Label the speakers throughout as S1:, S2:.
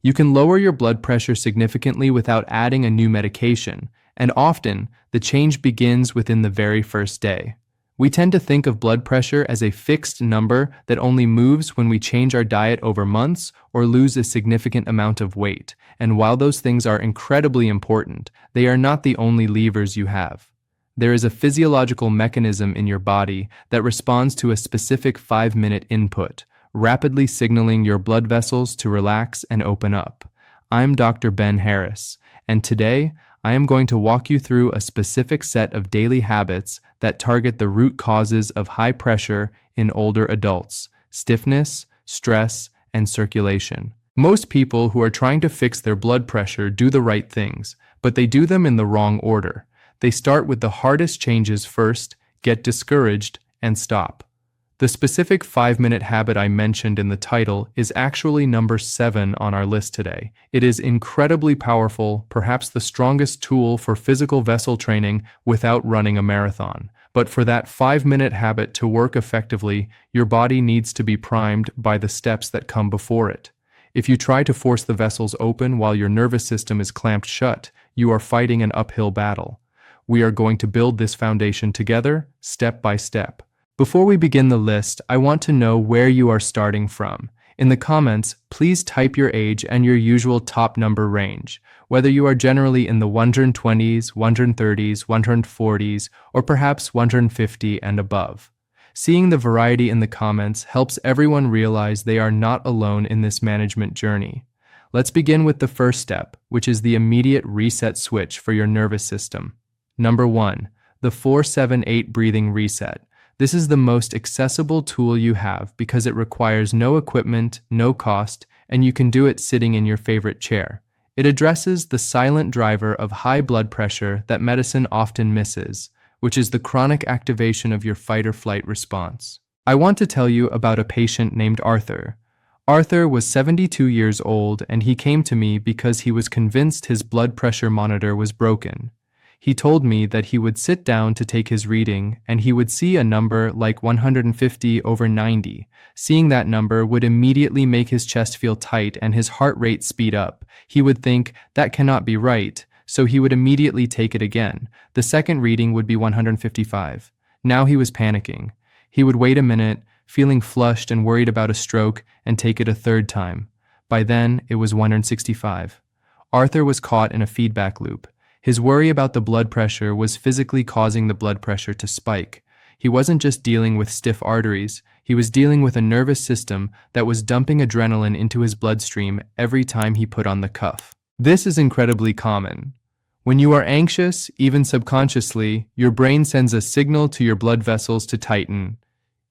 S1: You can lower your blood pressure significantly without adding a new medication, and often, the change begins within the very first day. We tend to think of blood pressure as a fixed number that only moves when we change our diet over months or lose a significant amount of weight, and while those things are incredibly important, they are not the only levers you have. There is a physiological mechanism in your body that responds to a specific 5-minute input, rapidly signaling your blood vessels to relax and open up. I'm Dr. Ben Harris, and today I am going to walk you through a specific set of daily habits that target the root causes of high pressure in older adults: stiffness, stress, and circulation. Most people who are trying to fix their blood pressure do the right things, but they do them in the wrong order. They start with the hardest changes first, get discouraged, and stop. The specific 5-minute habit I mentioned in the title is actually number 7 on our list today. It is incredibly powerful, perhaps the strongest tool for physical vessel training without running a marathon. But for that 5-minute habit to work effectively, your body needs to be primed by the steps that come before it. If you try to force the vessels open while your nervous system is clamped shut, you are fighting an uphill battle. We are going to build this foundation together, step by step. Before we begin the list, I want to know where you are starting from. In the comments, please type your age and your usual top number range, whether you are generally in the 120s, 130s, 140s, or perhaps 150 and above. Seeing the variety in the comments helps everyone realize they are not alone in this management journey. Let's begin with the first step, which is the immediate reset switch for your nervous system. Number 1, the 4-7-8 breathing reset. This is the most accessible tool you have because it requires no equipment, no cost, and you can do it sitting in your favorite chair. It addresses the silent driver of high blood pressure that medicine often misses, which is the chronic activation of your fight-or-flight response. I want to tell you about a patient named Arthur. Arthur was 72 years old, and he came to me because he was convinced his blood pressure monitor was broken. He told me that he would sit down to take his reading and he would see a number like 150/90. Seeing that number would immediately make his chest feel tight and his heart rate speed up. He would think, that cannot be right, so he would immediately take it again. The second reading would be 155. Now he was panicking. He would wait a minute, feeling flushed and worried about a stroke, and take it a third time. By then, it was 165. Arthur was caught in a feedback loop. His worry about the blood pressure was physically causing the blood pressure to spike. He wasn't just dealing with stiff arteries, he was dealing with a nervous system that was dumping adrenaline into his bloodstream every time he put on the cuff. This is incredibly common. When you are anxious, even subconsciously, your brain sends a signal to your blood vessels to tighten.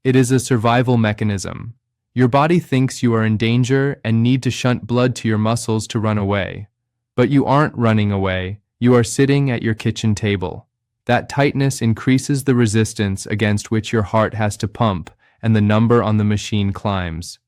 S1: It is a survival mechanism. Your body thinks you are in danger and need to shunt blood to your muscles to run away. But you aren't running away. You are sitting at your kitchen table. That tightness increases the resistance against which your heart has to pump, and the number on the machine climbs.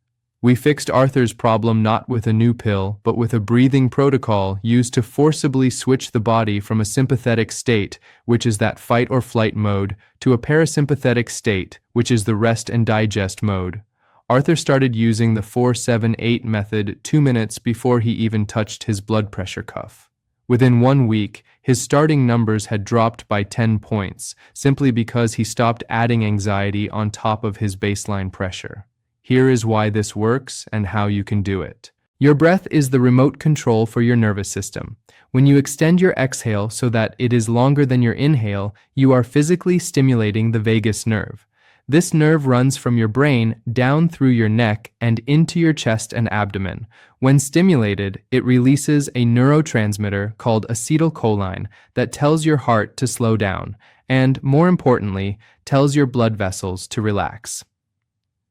S1: We fixed Arthur's problem not with a new pill, but with a breathing protocol used to forcibly switch the body from a sympathetic state, which is that fight or flight mode, to a parasympathetic state, which is the rest and digest mode. Arthur started using the 4-7-8 method 2 minutes before he even touched his blood pressure cuff. Within 1 week, his starting numbers had dropped by 10 points, simply because he stopped adding anxiety on top of his baseline pressure. Here is why this works and how you can do it. Your breath is the remote control for your nervous system. When you extend your exhale so that it is longer than your inhale, you are physically stimulating the vagus nerve. This nerve runs from your brain down through your neck and into your chest and abdomen. When stimulated, it releases a neurotransmitter called acetylcholine that tells your heart to slow down and, more importantly, tells your blood vessels to relax.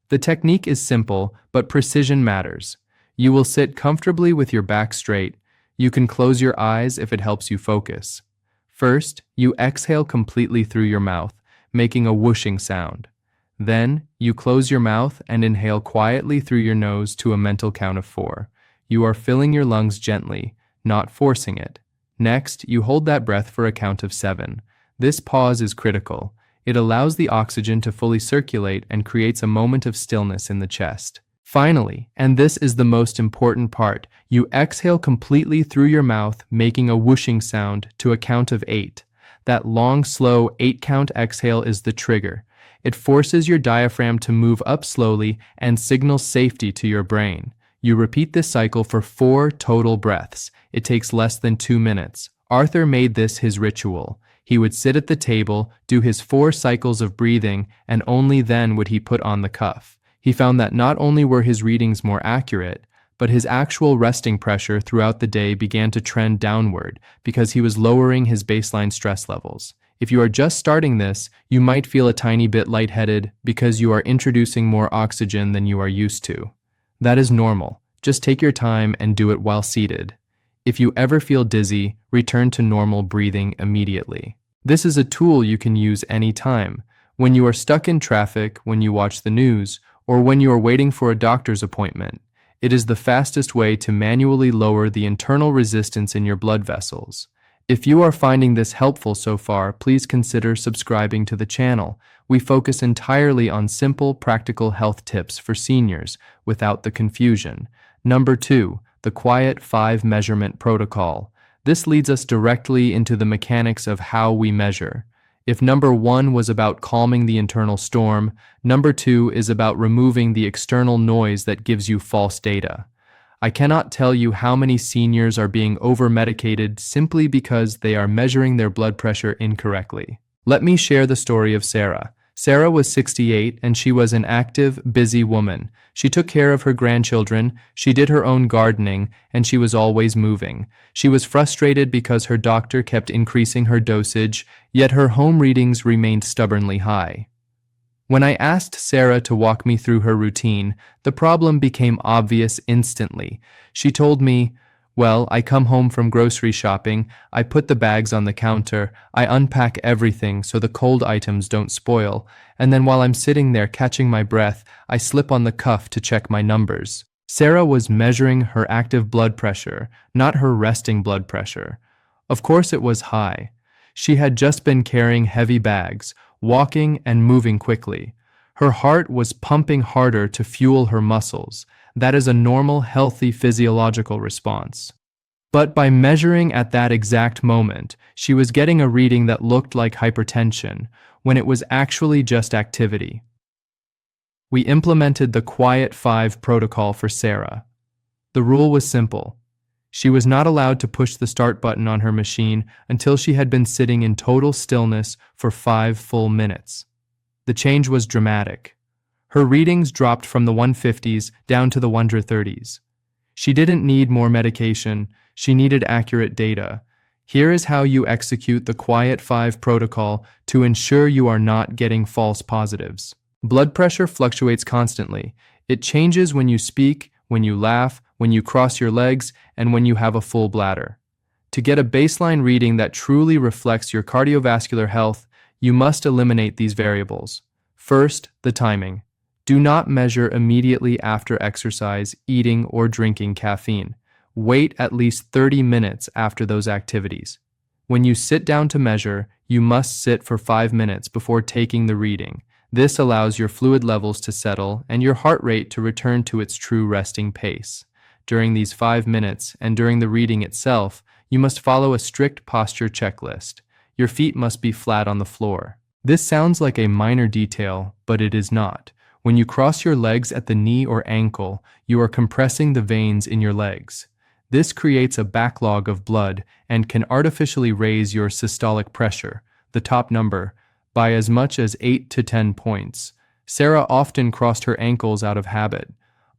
S1: The technique is simple, but precision matters. You will sit comfortably with your back straight. You can close your eyes if it helps you focus. First, you exhale completely through your mouth, making a whooshing sound. Then, you close your mouth and inhale quietly through your nose to a mental count of 4. You are filling your lungs gently, not forcing it. Next, you hold that breath for a count of 7. This pause is critical. It allows the oxygen to fully circulate and creates a moment of stillness in the chest. Finally, and this is the most important part, you exhale completely through your mouth, making a whooshing sound to a count of 8. That long, slow 8-count exhale is the trigger. It forces your diaphragm to move up slowly and signals safety to your brain. You repeat this cycle for 4 total breaths. It takes less than 2 minutes. Arthur made this his ritual. He would sit at the table, do his 4 cycles of breathing, and only then would he put on the cuff. He found that not only were his readings more accurate, but his actual resting pressure throughout the day began to trend downward because he was lowering his baseline stress levels. If you are just starting this, you might feel a tiny bit lightheaded because you are introducing more oxygen than you are used to. That is normal. Just take your time and do it while seated. If you ever feel dizzy, return to normal breathing immediately. This is a tool you can use anytime. When you are stuck in traffic, when you watch the news, or when you are waiting for a doctor's appointment, it is the fastest way to manually lower the internal resistance in your blood vessels. If you are finding this helpful so far, please consider subscribing to the channel. We focus entirely on simple, practical health tips for seniors without the confusion. Number 2, the Quiet 5 measurement protocol. This leads us directly into the mechanics of how we measure. If number 1 was about calming the internal storm, number 2 is about removing the external noise that gives you false data. I cannot tell you how many seniors are being over-medicated simply because they are measuring their blood pressure incorrectly. Let me share the story of Sarah. Sarah was 68 and she was an active, busy woman. She took care of her grandchildren, she did her own gardening, and she was always moving. She was frustrated because her doctor kept increasing her dosage, yet her home readings remained stubbornly high. When I asked Sarah to walk me through her routine, the problem became obvious instantly. She told me, "Well, I come home from grocery shopping, I put the bags on the counter, I unpack everything so the cold items don't spoil, and then while I'm sitting there catching my breath, I slip on the cuff to check my numbers." Sarah was measuring her active blood pressure, not her resting blood pressure. Of course it was high. She had just been carrying heavy bags, walking and moving quickly. Her heart was pumping harder to fuel her muscles. That is a normal, healthy physiological response. But by measuring at that exact moment, she was getting a reading that looked like hypertension, when it was actually just activity. We implemented the Quiet 5 protocol for Sarah. The rule was simple. She was not allowed to push the start button on her machine until she had been sitting in total stillness for 5 full minutes. The change was dramatic. Her readings dropped from the 150s down to the 130s. She didn't need more medication, she needed accurate data. Here is how you execute the Quiet 5 protocol to ensure you are not getting false positives. Blood pressure fluctuates constantly. It changes when you speak, when you laugh, when you cross your legs, and when you have a full bladder. To get a baseline reading that truly reflects your cardiovascular health, you must eliminate these variables. First, the timing. Do not measure immediately after exercise, eating, or drinking caffeine. Wait at least 30 minutes after those activities. When you sit down to measure, you must sit for 5 minutes before taking the reading. This allows your fluid levels to settle and your heart rate to return to its true resting pace. During these 5 minutes and during the reading itself, you must follow a strict posture checklist. Your feet must be flat on the floor. This sounds like a minor detail, but it is not. When you cross your legs at the knee or ankle, you are compressing the veins in your legs. This creates a backlog of blood and can artificially raise your systolic pressure, the top number, by as much as 8 to 10 points. Sarah often crossed her ankles out of habit.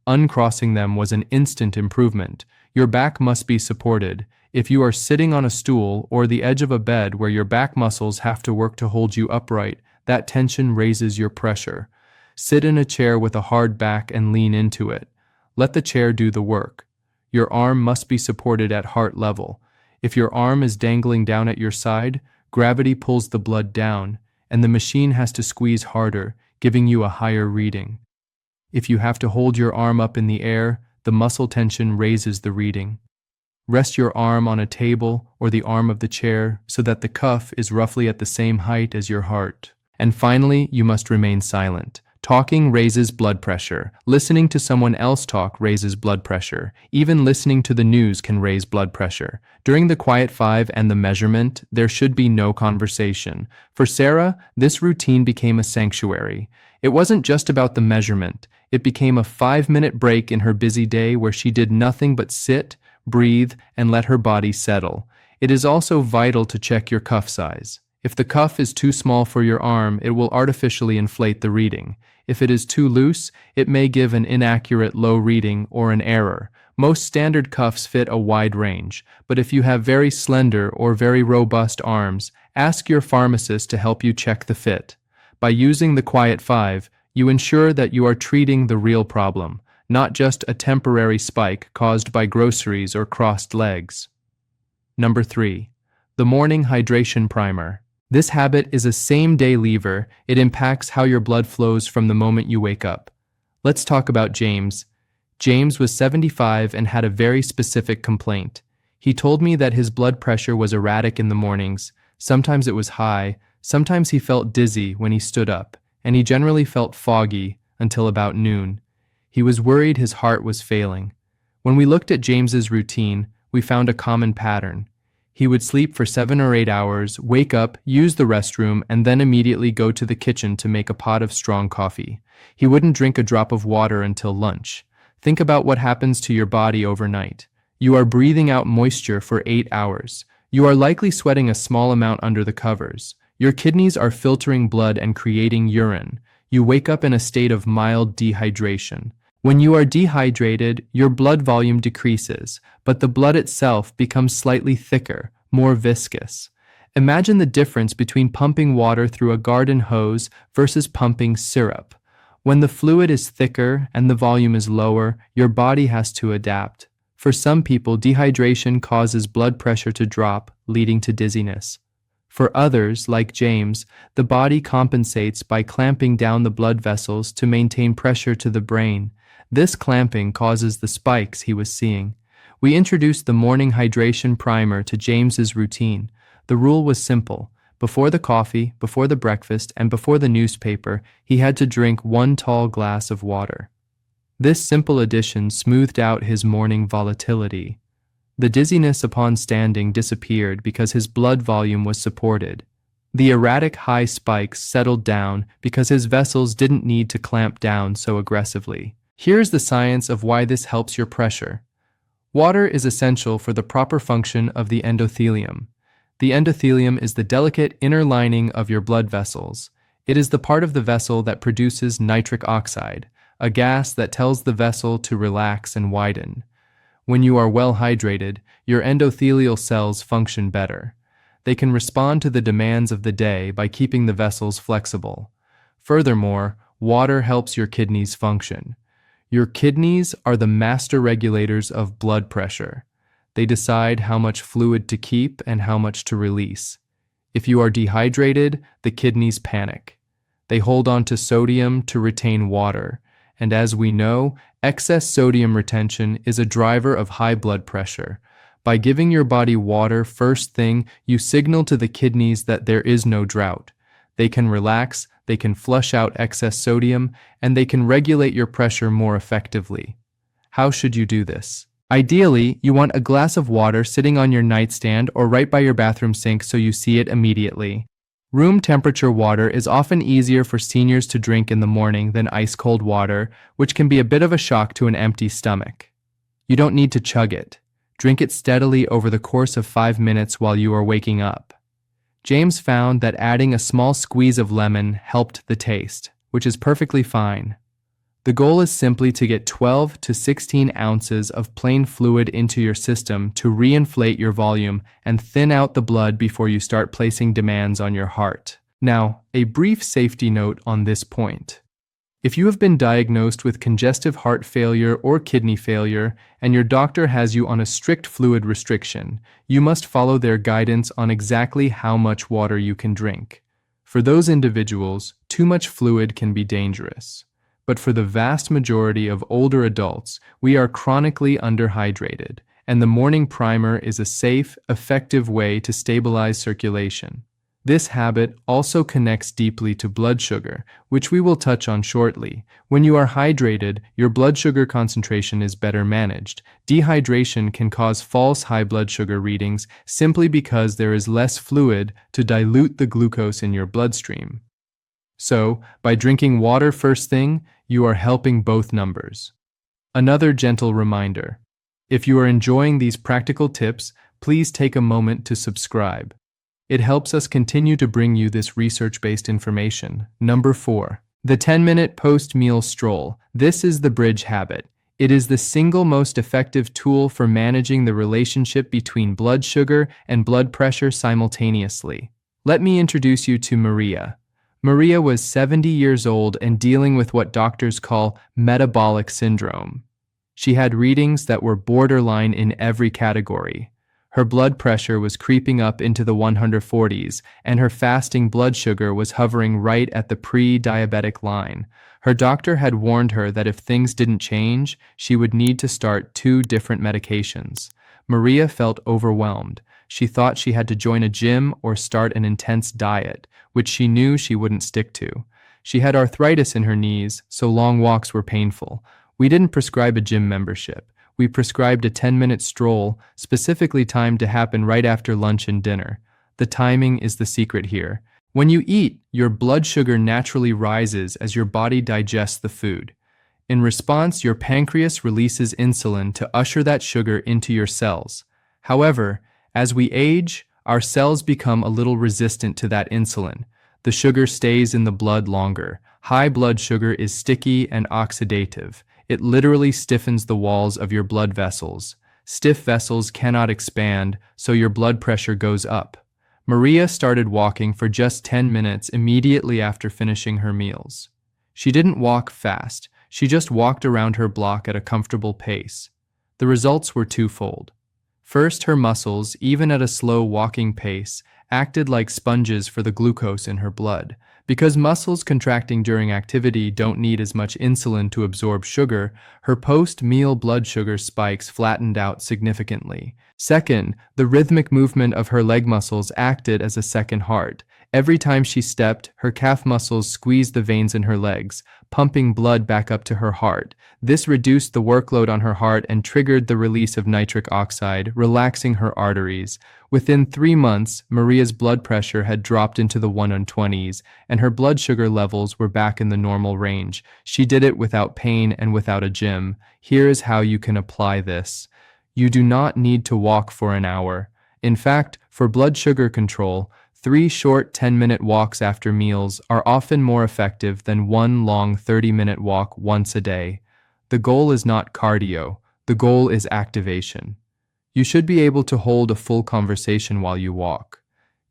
S1: Uncrossing them was an instant improvement. Your back must be supported. If you are sitting on a stool or the edge of a bed where your back muscles have to work to hold you upright, that tension raises your pressure. Sit in a chair with a hard back and lean into it. Let the chair do the work. Your arm must be supported at heart level. If your arm is dangling down at your side, gravity pulls the blood down, and the machine has to squeeze harder, giving you a higher reading. If you have to hold your arm up in the air, the muscle tension raises the reading. Rest your arm on a table or the arm of the chair so that the cuff is roughly at the same height as your heart. And finally, you must remain silent. Talking raises blood pressure. Listening to someone else talk raises blood pressure. Even listening to the news can raise blood pressure. During the Quiet 5 and the measurement, there should be no conversation. For Sarah, this routine became a sanctuary. It wasn't just about the measurement. It became a 5-minute break in her busy day where she did nothing but sit, breathe, and let her body settle. It is also vital to check your cuff size. If the cuff is too small for your arm, it will artificially inflate the reading. If it is too loose, it may give an inaccurate low reading or an error. Most standard cuffs fit a wide range, but if you have very slender or very robust arms, ask your pharmacist to help you check the fit. By using the Quiet 5, you ensure that you are treating the real problem, not just a temporary spike caused by groceries or crossed legs. Number 3. The morning hydration primer. This habit is a same-day lever. It impacts how your blood flows from the moment you wake up. Let's talk about James. James was 75 and had a very specific complaint. He told me that his blood pressure was erratic in the mornings. Sometimes it was high, sometimes he felt dizzy when he stood up, and he generally felt foggy until about noon. He was worried his heart was failing. When we looked at James's routine, we found a common pattern. He would sleep for 7 or 8 hours, wake up, use the restroom, and then immediately go to the kitchen to make a pot of strong coffee. He wouldn't drink a drop of water until lunch. Think about what happens to your body overnight. You are breathing out moisture for 8 hours. You are likely sweating a small amount under the covers. Your kidneys are filtering blood and creating urine. You wake up in a state of mild dehydration. When you are dehydrated, your blood volume decreases, but the blood itself becomes slightly thicker, more viscous. Imagine the difference between pumping water through a garden hose versus pumping syrup. When the fluid is thicker and the volume is lower, your body has to adapt. For some people, dehydration causes blood pressure to drop, leading to dizziness. For others, like James, the body compensates by clamping down the blood vessels to maintain pressure to the brain. This clamping causes the spikes he was seeing. We introduced the morning hydration primer to James's routine. The rule was simple. Before the coffee, before the breakfast, and before the newspaper, he had to drink 1 tall glass of water. This simple addition smoothed out his morning volatility. The dizziness upon standing disappeared because his blood volume was supported. The erratic high spikes settled down because his vessels didn't need to clamp down so aggressively. Here's the science of why this helps your pressure. Water is essential for the proper function of the endothelium. The endothelium is the delicate inner lining of your blood vessels. It is the part of the vessel that produces nitric oxide, a gas that tells the vessel to relax and widen. When you are well hydrated, your endothelial cells function better. They can respond to the demands of the day by keeping the vessels flexible. Furthermore, water helps your kidneys function. Your kidneys are the master regulators of blood pressure. They decide how much fluid to keep and how much to release. If you are dehydrated, the kidneys panic. They hold on to sodium to retain water, and as we know, excess sodium retention is a driver of high blood pressure. By giving your body water first thing, you signal to the kidneys that there is no drought. They can relax, they can flush out excess sodium, and they can regulate your pressure more effectively. How should you do this? Ideally, you want a glass of water sitting on your nightstand or right by your bathroom sink so you see it immediately. Room temperature water is often easier for seniors to drink in the morning than ice-cold water, which can be a bit of a shock to an empty stomach. You don't need to chug it. Drink it steadily over the course of 5 minutes while you are waking up. James found that adding a small squeeze of lemon helped the taste, which is perfectly fine. The goal is simply to get 12 to 16 ounces of plain fluid into your system to reinflate your volume and thin out the blood before you start placing demands on your heart. Now, a brief safety note on this point. If you have been diagnosed with congestive heart failure or kidney failure, and your doctor has you on a strict fluid restriction, you must follow their guidance on exactly how much water you can drink. For those individuals, too much fluid can be dangerous. But for the vast majority of older adults, we are chronically underhydrated, and the morning primer is a safe, effective way to stabilize circulation. This habit also connects deeply to blood sugar, which we will touch on shortly. When you are hydrated, your blood sugar concentration is better managed. Dehydration can cause false high blood sugar readings simply because there is less fluid to dilute the glucose in your bloodstream. So, by drinking water first thing, you are helping both numbers. Another gentle reminder: if you are enjoying these practical tips, please take a moment to subscribe. It helps us continue to bring you this research-based information. Number 4. The 10-minute post-meal stroll. This is the bridge habit. It is the single most effective tool for managing the relationship between blood sugar and blood pressure simultaneously. Let me introduce you to Maria. Maria was 70 years old and dealing with what doctors call metabolic syndrome. She had readings that were borderline in every category. Her blood pressure was creeping up into the 140s, and her fasting blood sugar was hovering right at the pre-diabetic line. Her doctor had warned her that if things didn't change, she would need to start 2 different medications. Maria felt overwhelmed. She thought she had to join a gym or start an intense diet, which she knew she wouldn't stick to. She had arthritis in her knees, so long walks were painful. We didn't prescribe a gym membership. We prescribed a 10-minute stroll, specifically timed to happen right after lunch and dinner. The timing is the secret here. When you eat, your blood sugar naturally rises as your body digests the food. In response, your pancreas releases insulin to usher that sugar into your cells. However, as we age, our cells become a little resistant to that insulin. The sugar stays in the blood longer. High blood sugar is sticky and oxidative. It literally stiffens the walls of your blood vessels. Stiff vessels cannot expand, so your blood pressure goes up. Maria started walking for just 10 minutes immediately after finishing her meals. She didn't walk fast. She just walked around her block at a comfortable pace. The results were twofold. First, her muscles, even at a slow walking pace, acted like sponges for the glucose in her blood. Because muscles contracting during activity don't need as much insulin to absorb sugar, her post-meal blood sugar spikes flattened out significantly. Second, the rhythmic movement of her leg muscles acted as a second heart. Every time she stepped, her calf muscles squeezed the veins in her legs, pumping blood back up to her heart. This reduced the workload on her heart and triggered the release of nitric oxide, relaxing her arteries. Within 3 months, Maria's blood pressure had dropped into the 120s, and her blood sugar levels were back in the normal range. She did it without pain and without a gym. Here is how you can apply this. You do not need to walk for an hour. In fact, for blood sugar control, 3 short 10-minute walks after meals are often more effective than 1 long 30-minute walk once a day. The goal is not cardio. The goal is activation. You should be able to hold a full conversation while you walk.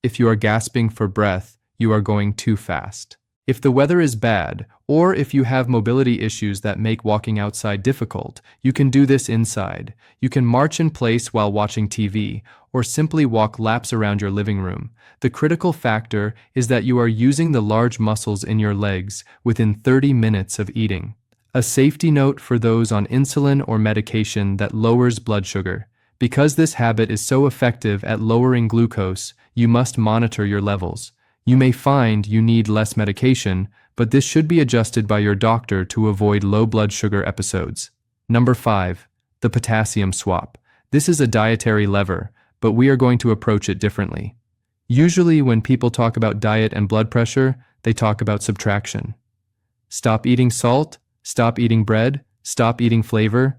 S1: If you are gasping for breath, you are going too fast. If the weather is bad, or if you have mobility issues that make walking outside difficult, you can do this inside. You can march in place while watching TV, or simply walk laps around your living room. The critical factor is that you are using the large muscles in your legs within 30 minutes of eating. A safety note for those on insulin or medication that lowers blood sugar. Because this habit is so effective at lowering glucose, you must monitor your levels. You may find you need less medication, but this should be adjusted by your doctor to avoid low blood sugar episodes. Number 5. The potassium swap. This is a dietary lever, but we are going to approach it differently. Usually when people talk about diet and blood pressure, they talk about subtraction. Stop eating salt, stop eating bread, stop eating flavor.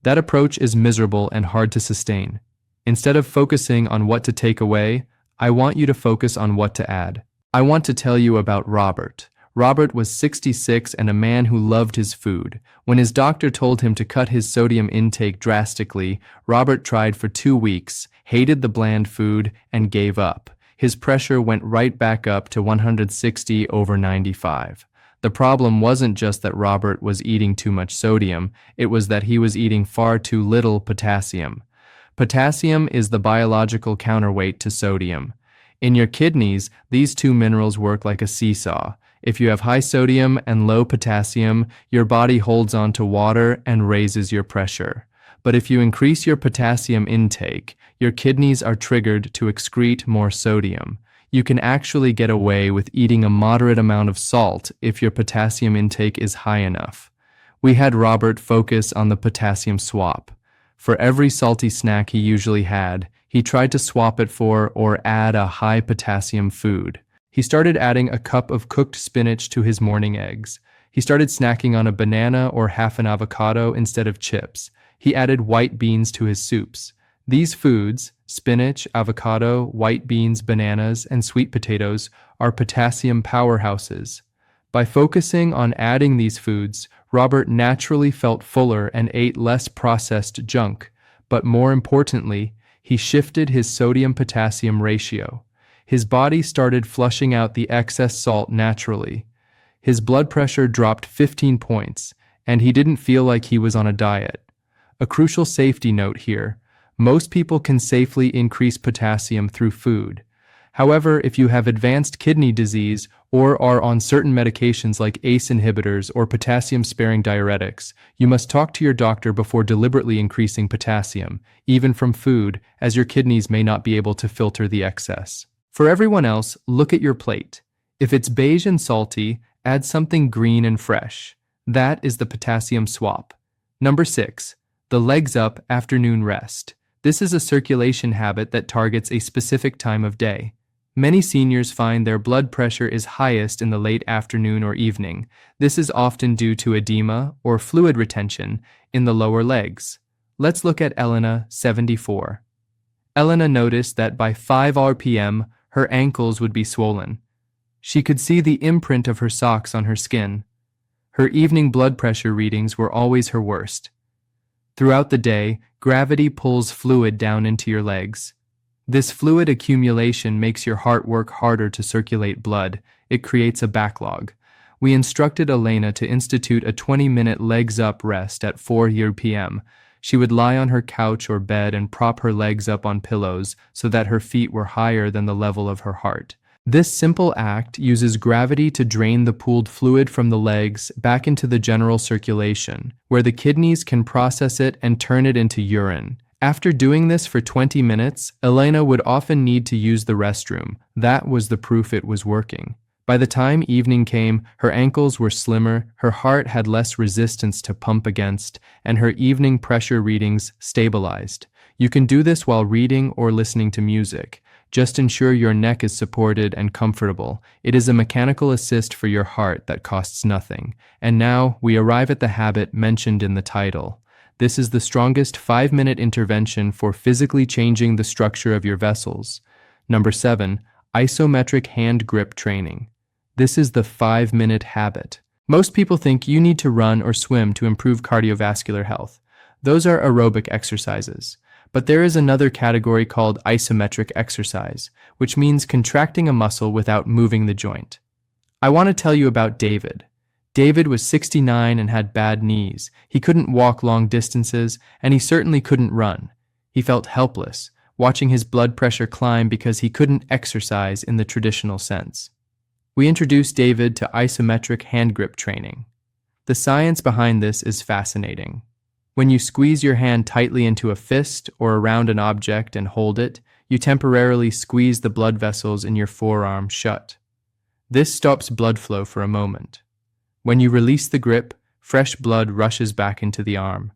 S1: That approach is miserable and hard to sustain. Instead of focusing on what to take away, I want you to focus on what to add. I want to tell you about Robert. Robert was 66 and a man who loved his food. When his doctor told him to cut his sodium intake drastically, Robert tried for 2 weeks, hated the bland food, and gave up. His pressure went right back up to 160/95. The problem wasn't just that Robert was eating too much sodium, it was that he was eating far too little potassium. Potassium is the biological counterweight to sodium. In your kidneys, these 2 minerals work like a seesaw. If you have high sodium and low potassium, your body holds on to water and raises your pressure. But if you increase your potassium intake, your kidneys are triggered to excrete more sodium. You can actually get away with eating a moderate amount of salt if your potassium intake is high enough. We had Robert focus on the potassium swap. For every salty snack he usually had, he tried to swap it for or add a high potassium food. He started adding a cup of cooked spinach to his morning eggs. He started snacking on a banana or half an avocado instead of chips. He added white beans to his soups. These foods, spinach, avocado, white beans, bananas, and sweet potatoes, are potassium powerhouses. By focusing on adding these foods, Robert naturally felt fuller and ate less processed junk, but more importantly, he shifted his sodium-potassium ratio. His body started flushing out the excess salt naturally. His blood pressure dropped 15 points, and he didn't feel like he was on a diet. A crucial safety note here: most people can safely increase potassium through food. However, if you have advanced kidney disease or are on certain medications like ACE inhibitors or potassium-sparing diuretics, you must talk to your doctor before deliberately increasing potassium, even from food, as your kidneys may not be able to filter the excess. For everyone else, look at your plate. If it's beige and salty, add something green and fresh. That is the potassium swap. Number 6. The legs up afternoon rest. This is a circulation habit that targets a specific time of day. Many seniors find their blood pressure is highest in the late afternoon or evening. This is often due to edema or fluid retention in the lower legs. Let's look at Elena, 74. Elena noticed that by 5 p.m., her ankles would be swollen. She could see the imprint of her socks on her skin. Her evening blood pressure readings were always her worst. Throughout the day, gravity pulls fluid down into your legs. This fluid accumulation makes your heart work harder to circulate blood. It creates a backlog. We instructed Elena to institute a 20-minute legs-up rest at 4 p.m. She would lie on her couch or bed and prop her legs up on pillows so that her feet were higher than the level of her heart. This simple act uses gravity to drain the pooled fluid from the legs back into the general circulation, where the kidneys can process it and turn it into urine. After doing this for 20 minutes, Elena would often need to use the restroom. That was the proof it was working. By the time evening came, her ankles were slimmer, her heart had less resistance to pump against, and her evening pressure readings stabilized. You can do this while reading or listening to music. Just ensure your neck is supported and comfortable. It is a mechanical assist for your heart that costs nothing. And now we arrive at the habit mentioned in the title. This is the strongest 5-minute intervention for physically changing the structure of your vessels. Number 7, isometric hand grip training. This is the 5-minute habit. Most people think you need to run or swim to improve cardiovascular health. Those are aerobic exercises. But there is another category called isometric exercise, which means contracting a muscle without moving the joint. I want to tell you about David. David was 69 and had bad knees. He couldn't walk long distances, and he certainly couldn't run. He felt helpless, watching his blood pressure climb because he couldn't exercise in the traditional sense. We introduced David to isometric hand grip training. The science behind this is fascinating. When you squeeze your hand tightly into a fist or around an object and hold it, you temporarily squeeze the blood vessels in your forearm shut. This stops blood flow for a moment. When you release the grip, fresh blood rushes back into the arm.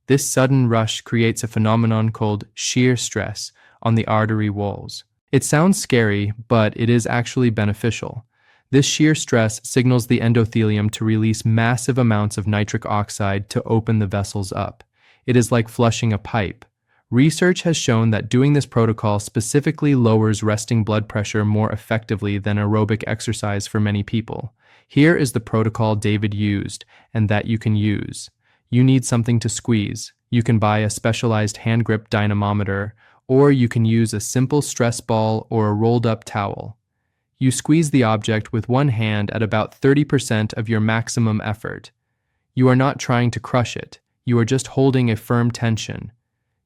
S1: This sudden rush creates a phenomenon called shear stress on the artery walls. It sounds scary, but it is actually beneficial. This shear stress signals the endothelium to release massive amounts of nitric oxide to open the vessels up. It is like flushing a pipe. Research has shown that doing this protocol specifically lowers resting blood pressure more effectively than aerobic exercise for many people. Here is the protocol David used, and that you can use. You need something to squeeze. You can buy a specialized hand grip dynamometer, or you can use a simple stress ball or a rolled-up towel. You squeeze the object with one hand at about 30% of your maximum effort. You are not trying to crush it. You are just holding a firm tension.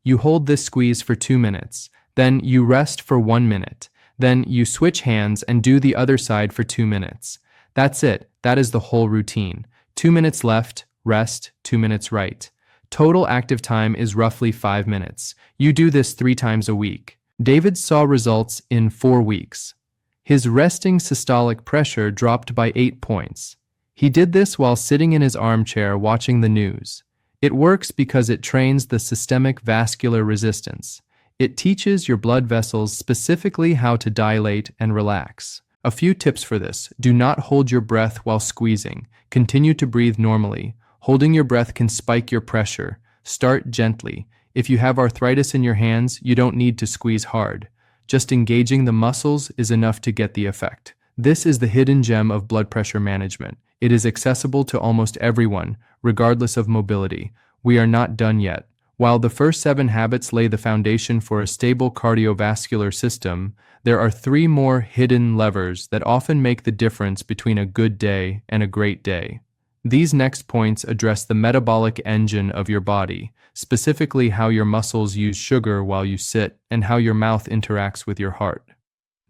S1: You hold this squeeze for 2 minutes. Then you rest for 1 minute. Then you switch hands and do the other side for 2 minutes. That's it. That is the whole routine. 2 minutes left, rest, 2 minutes right. Total active time is roughly 5 minutes. You do this 3 times a week. David saw results in 4 weeks. His resting systolic pressure dropped by 8 points. He did this while sitting in his armchair watching the news. It works because it trains the systemic vascular resistance. It teaches your blood vessels specifically how to dilate and relax. A few tips for this: do not hold your breath while squeezing. Continue to breathe normally. Holding your breath can spike your pressure. Start gently. If you have arthritis in your hands, you don't need to squeeze hard. Just engaging the muscles is enough to get the effect. This is the hidden gem of blood pressure management. It is accessible to almost everyone, regardless of mobility. We are not done yet. While the first 7 habits lay the foundation for a stable cardiovascular system, there are 3 more hidden levers that often make the difference between a good day and a great day. These next points address the metabolic engine of your body, specifically how your muscles use sugar while you sit and how your mouth interacts with your heart.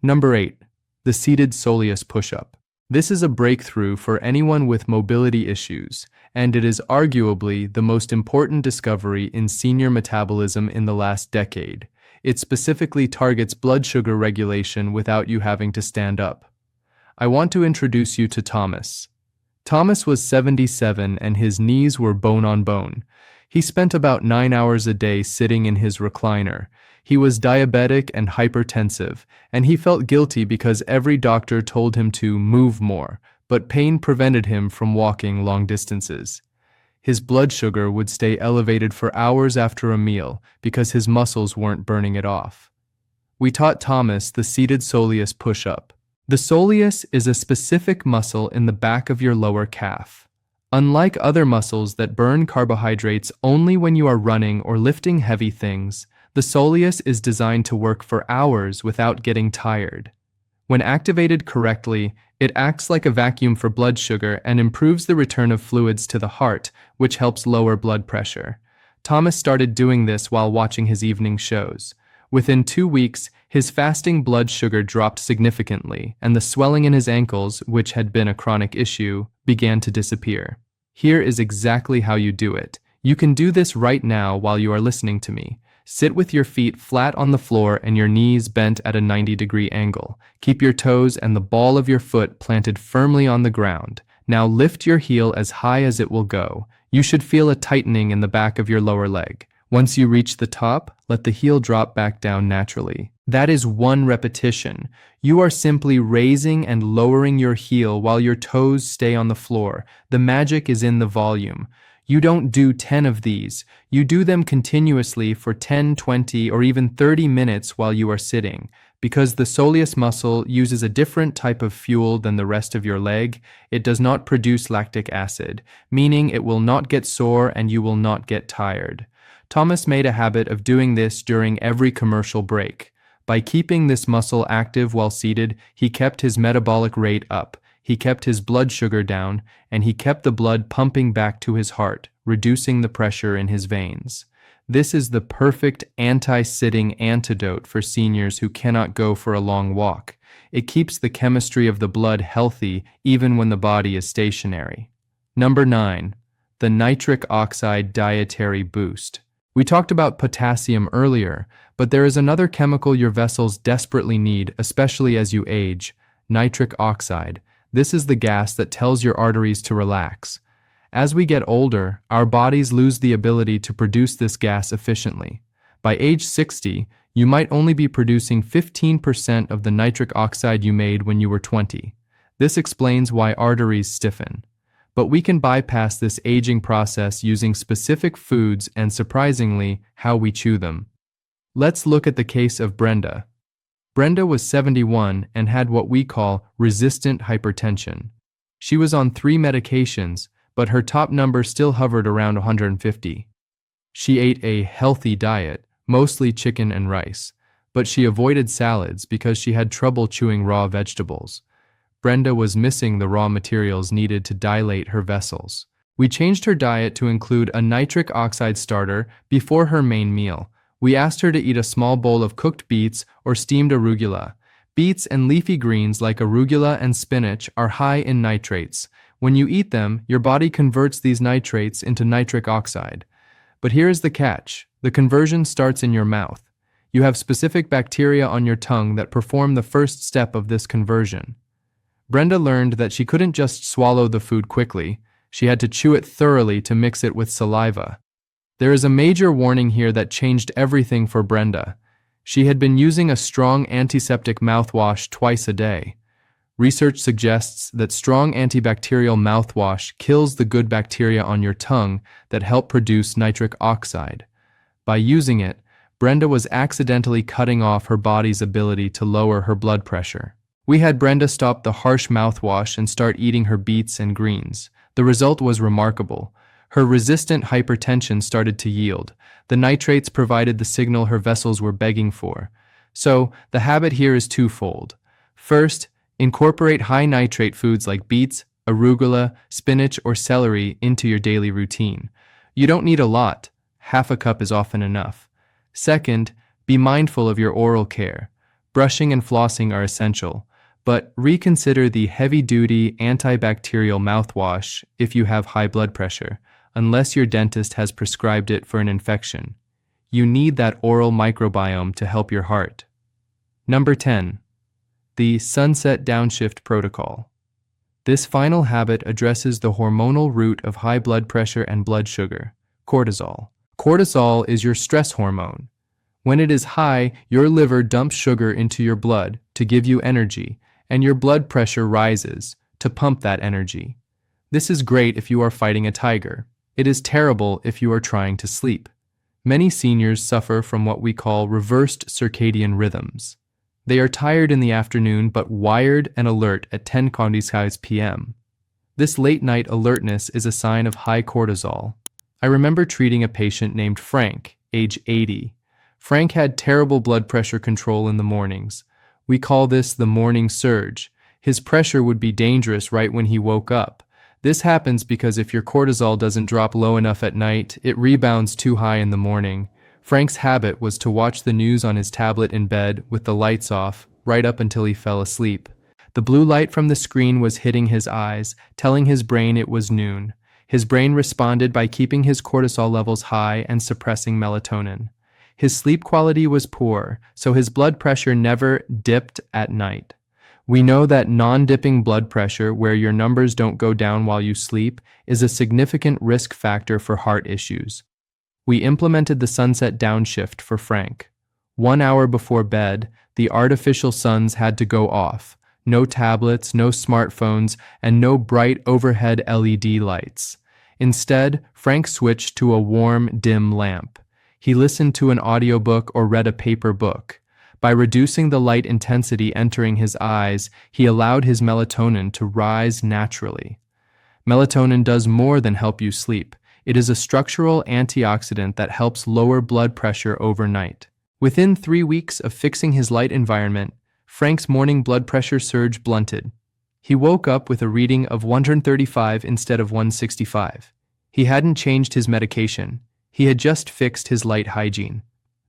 S1: Number 8. The seated soleus push-up. This is a breakthrough for anyone with mobility issues, and it is arguably the most important discovery in senior metabolism in the last decade. It specifically targets blood sugar regulation without you having to stand up. I want to introduce you to Thomas. Thomas was 77 and his knees were bone on bone. He spent about 9 hours a day sitting in his recliner. He was diabetic and hypertensive, and he felt guilty because every doctor told him to move more, but pain prevented him from walking long distances. His blood sugar would stay elevated for hours after a meal because his muscles weren't burning it off. We taught Thomas the seated soleus push-up. The soleus is a specific muscle in the back of your lower calf. Unlike other muscles that burn carbohydrates only when you are running or lifting heavy things, the soleus is designed to work for hours without getting tired. When activated correctly, it acts like a vacuum for blood sugar and improves the return of fluids to the heart, which helps lower blood pressure. Thomas started doing this while watching his evening shows. Within 2 weeks, his fasting blood sugar dropped significantly, and the swelling in his ankles, which had been a chronic issue, began to disappear. Here is exactly how you do it. You can do this right now while you are listening to me. Sit with your feet flat on the floor and your knees bent at a 90-degree angle. Keep your toes and the ball of your foot planted firmly on the ground. Now lift your heel as high as it will go. You should feel a tightening in the back of your lower leg. Once you reach the top, let the heel drop back down naturally. That is 1 repetition. You are simply raising and lowering your heel while your toes stay on the floor. The magic is in the volume. You don't do 10 of these. You do them continuously for 10, 20, or even 30 minutes while you are sitting. Because the soleus muscle uses a different type of fuel than the rest of your leg, it does not produce lactic acid, meaning it will not get sore and you will not get tired. Thomas made a habit of doing this during every commercial break. By keeping this muscle active while seated, he kept his metabolic rate up, he kept his blood sugar down, and he kept the blood pumping back to his heart, reducing the pressure in his veins. This is the perfect anti-sitting antidote for seniors who cannot go for a long walk. It keeps the chemistry of the blood healthy even when the body is stationary. Number 9. The nitric oxide dietary boost. We talked about potassium earlier, but there is another chemical your vessels desperately need, especially as you age: nitric oxide. This is the gas that tells your arteries to relax. As we get older, our bodies lose the ability to produce this gas efficiently. By age 60, you might only be producing 15% of the nitric oxide you made when you were 20. This explains why arteries stiffen. But we can bypass this aging process using specific foods and, surprisingly, how we chew them. Let's look at the case of Brenda. Brenda was 71 and had what we call resistant hypertension. She was on 3 medications, but her top number still hovered around 150. She ate a healthy diet, mostly chicken and rice, but she avoided salads because she had trouble chewing raw vegetables. Brenda was missing the raw materials needed to dilate her vessels. We changed her diet to include a nitric oxide starter before her main meal. We asked her to eat a small bowl of cooked beets or steamed arugula. Beets and leafy greens like arugula and spinach are high in nitrates. When you eat them, your body converts these nitrates into nitric oxide. But here is the catch. The conversion starts in your mouth. You have specific bacteria on your tongue that perform the first step of this conversion. Brenda learned that she couldn't just swallow the food quickly, she had to chew it thoroughly to mix it with saliva. There is a major warning here that changed everything for Brenda. She had been using a strong antiseptic mouthwash twice a day. Research suggests that strong antibacterial mouthwash kills the good bacteria on your tongue that help produce nitric oxide. By using it, Brenda was accidentally cutting off her body's ability to lower her blood pressure. We had Brenda stop the harsh mouthwash and start eating her beets and greens. The result was remarkable. Her resistant hypertension started to yield. The nitrates provided the signal her vessels were begging for. So, the habit here is twofold. First, incorporate high nitrate foods like beets, arugula, spinach, or celery into your daily routine. You don't need a lot. Half a cup is often enough. Second, be mindful of your oral care. Brushing and flossing are essential, but reconsider the heavy-duty antibacterial mouthwash if you have high blood pressure, unless your dentist has prescribed it for an infection. You need that oral microbiome to help your heart. Number 10. The sunset downshift protocol. This final habit addresses the hormonal root of high blood pressure and blood sugar, cortisol. Cortisol is your stress hormone. When it is high, your liver dumps sugar into your blood to give you energy, and your blood pressure rises to pump that energy. This is great if you are fighting a tiger. It is terrible if you are trying to sleep. Many seniors suffer from what we call reversed circadian rhythms. They are tired in the afternoon but wired and alert at 10 p.m. This late-night alertness is a sign of high cortisol. I remember treating a patient named Frank, age 80. Frank had terrible blood pressure control in the mornings. We call this the morning surge. His pressure would be dangerous right when he woke up. This happens because if your cortisol doesn't drop low enough at night, it rebounds too high in the morning. Frank's habit was to watch the news on his tablet in bed with the lights off, right up until he fell asleep. The blue light from the screen was hitting his eyes, telling his brain it was noon. His brain responded by keeping his cortisol levels high and suppressing melatonin. His sleep quality was poor, so his blood pressure never dipped at night. We know that non-dipping blood pressure, where your numbers don't go down while you sleep, is a significant risk factor for heart issues. We implemented the sunset downshift for Frank. 1 hour before bed, the artificial suns had to go off. No tablets, no smartphones, and no bright overhead LED lights. Instead, Frank switched to a warm, dim lamp. He listened to an audiobook or read a paper book. By reducing the light intensity entering his eyes, he allowed his melatonin to rise naturally. Melatonin does more than help you sleep. It is a structural antioxidant that helps lower blood pressure overnight. Within 3 weeks of fixing his light environment, Frank's morning blood pressure surge blunted. He woke up with a reading of 135 instead of 165. He hadn't changed his medication. He had just fixed his light hygiene.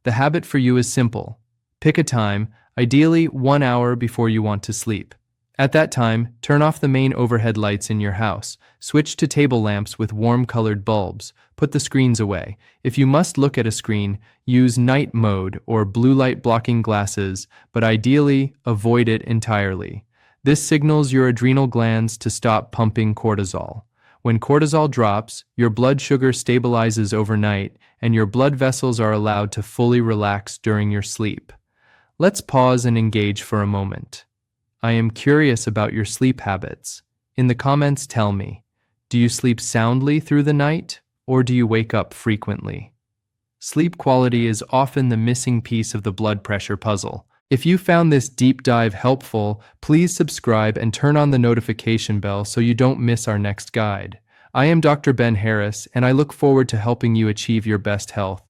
S1: The habit for you is simple. Pick a time, ideally 1 hour before you want to sleep. At that time, turn off the main overhead lights in your house. Switch to table lamps with warm-colored bulbs. Put the screens away. If you must look at a screen, use night mode or blue light blocking glasses, but ideally avoid it entirely. This signals your adrenal glands to stop pumping cortisol. When cortisol drops, your blood sugar stabilizes overnight, and your blood vessels are allowed to fully relax during your sleep. Let's pause and engage for a moment. I am curious about your sleep habits. In the comments, tell me, do you sleep soundly through the night, or do you wake up frequently? Sleep quality is often the missing piece of the blood pressure puzzle. If you found this deep dive helpful, please subscribe and turn on the notification bell so you don't miss our next guide. I am Dr. Ben Harris, and I look forward to helping you achieve your best health.